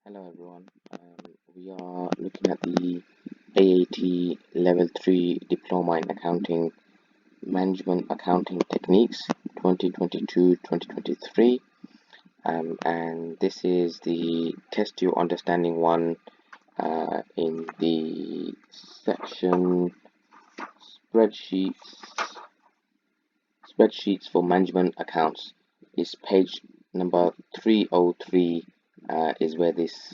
Hello everyone. We are looking at the AAT Level 3 Diploma in Accounting Management Accounting Techniques 2022-2023, and this is the Test Your Understanding one in the section Spreadsheets for Management Accounts. Is page number 303 is where this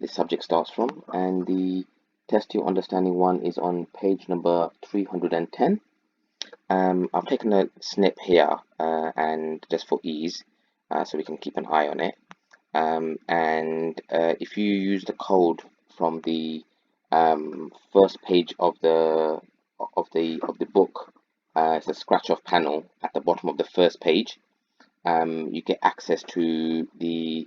subject starts from, and the Test Your Understanding one is on page number 310. I've taken a snip here and just for ease, so we can keep an eye on it. And if you use the code from the first page of the book, it's a scratch off panel at the bottom of the first page. You get access to the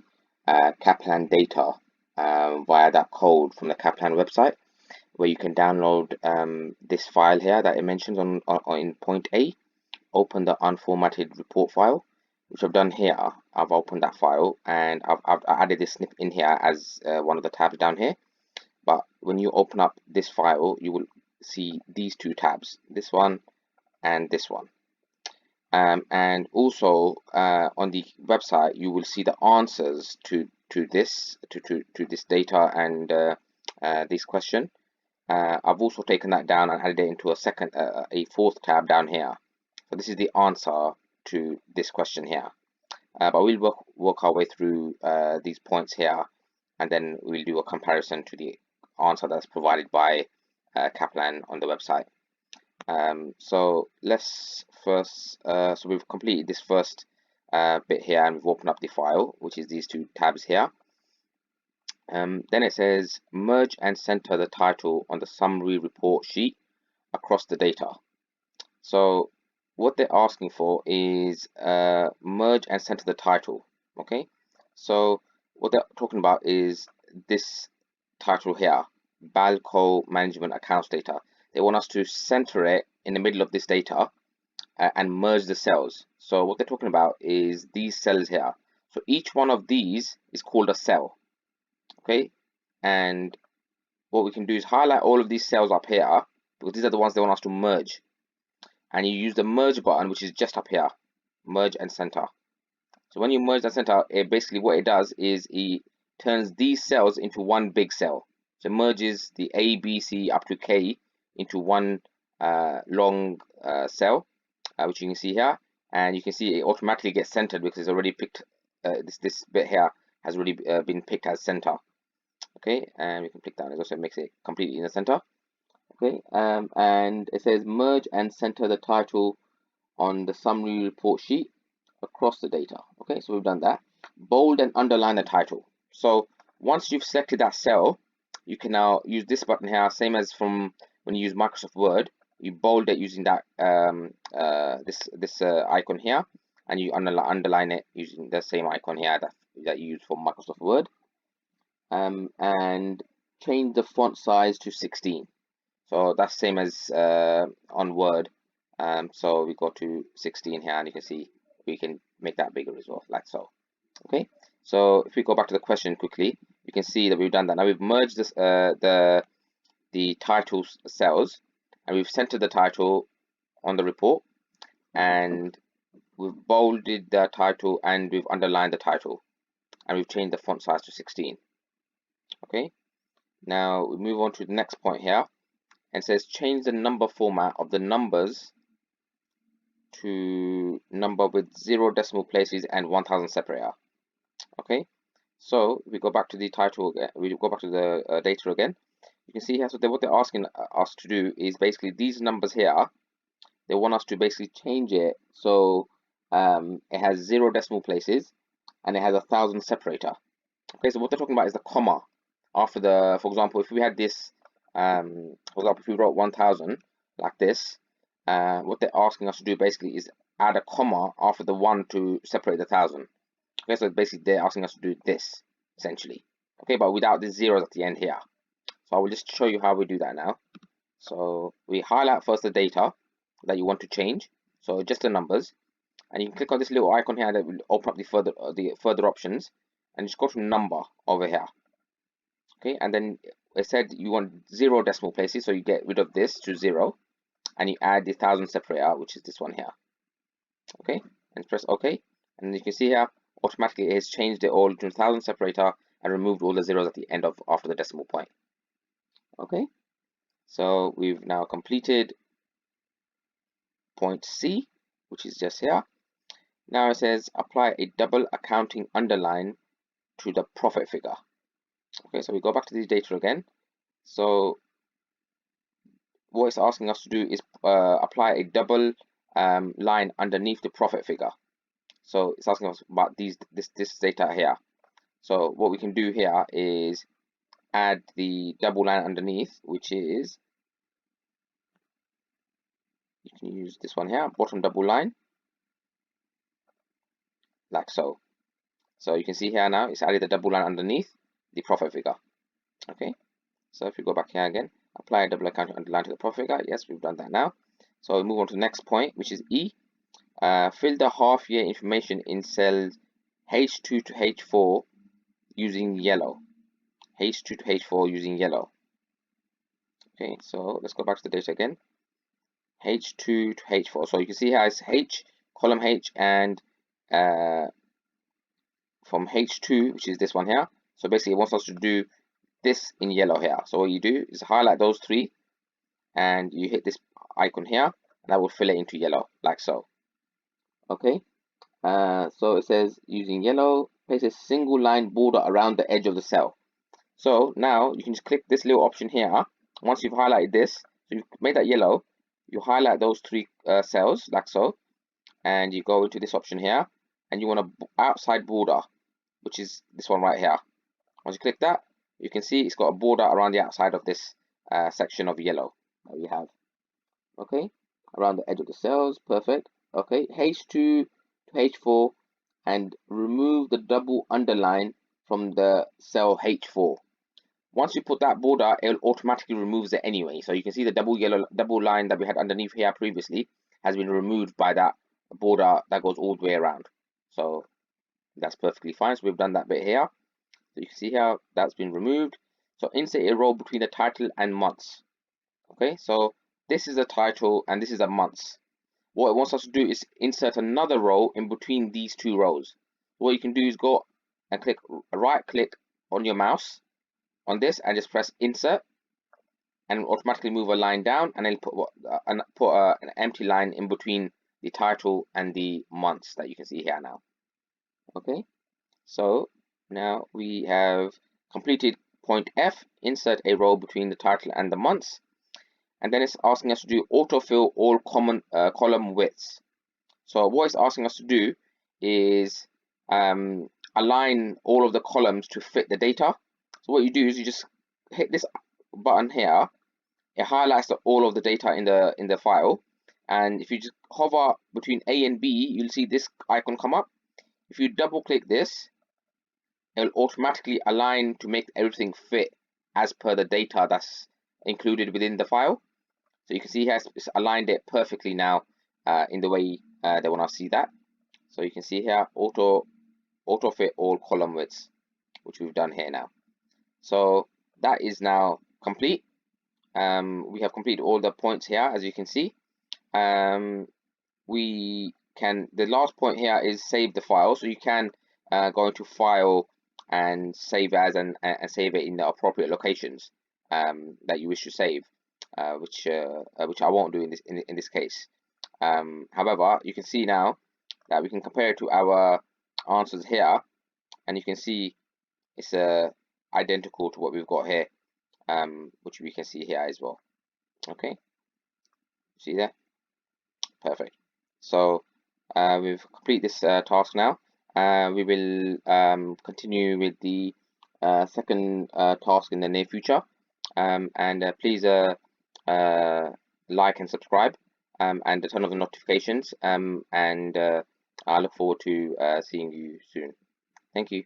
Kaplan data via that code from the Kaplan website, where you can download this file here that it mentions on in point A. Open the unformatted report file, which I've done here. I've opened that file and I've added this snip in here as one of the tabs down here. But when you open up this file, you will see these two tabs, this one and this one. And also on the website, you will see the answers to this data and this question. I've also taken that down and added it into a fourth tab down here. So this is the answer to this question here. But we'll work our way through these points here, and then we'll do a comparison to the answer that's provided by Kaplan on the website. So let's first, so we've completed this first bit here, and we've opened up the file, which is these two tabs here. Then it says merge and center the title on the summary report sheet across the data. So what they're asking for is merge and center the title. Okay, so what they're talking about is this title here, Balco Management Accounts Data. They want us to center it in the middle of this data and merge the cells. So what they're talking about is these cells here. So each one of these is called a cell. Okay, and what we can do is highlight all of these cells up here, because these are the ones they want us to merge. And you use the merge button, which is just up here, merge and center. So when you merge and center, it basically what it does is it turns these cells into one big cell. So it merges the A, B, C up to K into one long cell, which you can see here, and you can see it automatically gets centered because it's already picked. This bit here has already been picked as center. Okay, and we can click down. It also makes it completely in the center. Okay, and it says merge and center the title on the summary report sheet across the data. Okay, so we've done that. Bold and underline the title. So once you've selected that cell, you can now use this button here, same as from when you use Microsoft Word. You bold it using that this icon here, and you underline it using the same icon here that you use for Microsoft Word. And change the font size to 16. So that's same as on Word. So we go to 16 here, and you can see we can make that bigger as well, like so. Okay, so if we go back to the question quickly, you can see that we've done that. Now we've merged this the title cells, and we've centered the title on the report, and we've bolded the title, and we've underlined the title, and we've changed the font size to 16. Okay, now we move on to the next point here, and says change the number format of the numbers to number with 0 decimal places and 1000 separator. Okay, so we go back to the title again, we go back to the data again. You can see here, so what they're asking us to do is basically these numbers here, they want us to basically change it so it has 0 decimal places and it has 1000 separator. Okay, so what they're talking about is the comma after the, for example, if we had this, for example, if we wrote 1000 like this, what they're asking us to do basically is add a comma after the 1 to separate the 1000. Okay, so basically they're asking us to do this essentially. Okay, but without the zeros at the end here. So I will just show you how we do that now. So we highlight first the data that you want to change, so just the numbers, and you can click on this little icon here that will open up the further options. and just go to number over here. Okay, and then it said you want 0 decimal places, so you get rid of this to 0, and you add the 1000 separator, which is this one here. Okay, and press OK, and you can see here automatically it has changed it all to 1000 separator and removed all the zeros at the end of after the decimal point. Okay, so we've now completed point C, which is just here. Now it says apply a double accounting underline to the profit figure. Okay, so we go back to the data again. So what it's asking us to do is apply a double line underneath the profit figure. So it's asking us about this data here. So what we can do here is add the double line underneath, which is, you can use this one here, bottom double line, like so. So you can see here now it's added the double line underneath the profit figure. Okay, so if we go back here again, apply a double accounting underline to the profit figure. Yes, we've done that now. So we move on to the next point, which is E. Fill the half year information in cells H2 to H4 using yellow. H2 to H4 using yellow. Okay, so let's go back to the data again. H2 to H4. So you can see here it's H, column H, and from H2, which is this one here. So basically it wants us to do this in yellow here. So what you do is highlight those three and you hit this icon here, and that will fill it into yellow, like so. Okay, so it says using yellow, place a single line border around the edge of the cell. So now you can just click this little option here. Once you've highlighted this, so you've made that yellow, you highlight those three cells, like so, and you go into this option here, and you want an outside border, which is this one right here. Once you click that, you can see it's got a border around the outside of this section of yellow that we have. Okay, around the edge of the cells, perfect. Okay, H2 to H4, and remove the double underline from the cell H4. Once you put that border, it automatically removes it anyway. So you can see the double line that we had underneath here previously has been removed by that border that goes all the way around. So that's perfectly fine. So we've done that bit here. So you can see here that's been removed. So insert a row between the title and months. Okay, so this is a title and this is a months. What it wants us to do is insert another row in between these two rows. What you can do is go and right click on your mouse on this and just press insert, and automatically move a line down, and then put an empty line in between the title and the months that you can see here now. Okay, so now we have completed point F, insert a row between the title and the months, and then it's asking us to do autofill all column widths. So what it's asking us to do is align all of the columns to fit the data. So what you do is you just hit this button here. It highlights all of the data in the file, and if you just hover between A and B, you'll see this icon come up. If you double click this, it will automatically align to make everything fit as per the data that's included within the file. So you can see here it's aligned it perfectly now in the way they want to see that. So you can see here auto fit all column widths, which we've done here now. So that is now complete. We have completed all the points here, as you can see. The last point here is save the file, so you can go into file and save as and save it in the appropriate locations that you wish to save, which I won't do in this case. However, you can see now that we can compare it to our answers here, and you can see it's identical to what we've got here, which we can see here as well. Okay, see there? Perfect. So we've completed this task now. We will continue with the second task in the near future. And please like and subscribe, and turn on the notifications. And I look forward to seeing you soon. Thank you.